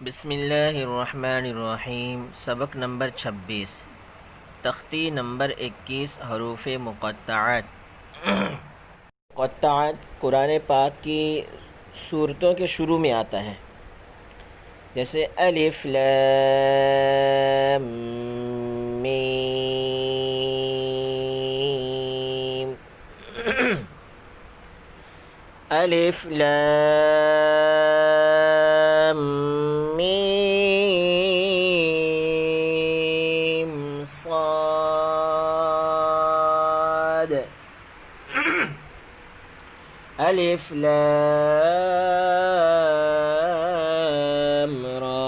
بسم اللہ الرحمن الرحیم۔ سبق نمبر 26، تختی نمبر 21، حروف مقطعات۔ مقطعات قرآن پاک کی صورتوں کے شروع میں آتا ہے، جیسے الف لام میم، الف لام میم صاد، الف لام را،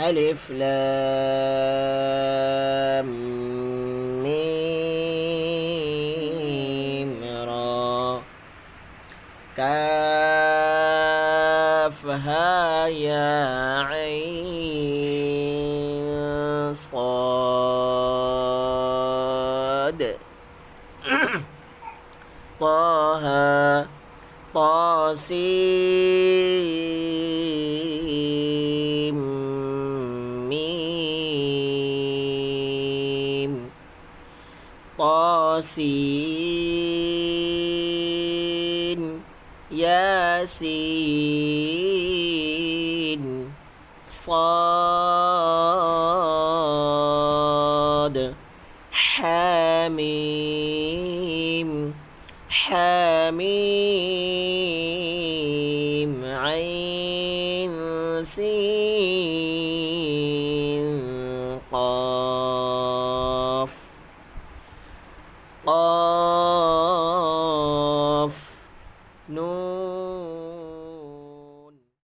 الف لام میم را، کاف ها یا عین صاد، طه طاسیم میم، طاسین یاسین صاد، حامیم حامیم عین سین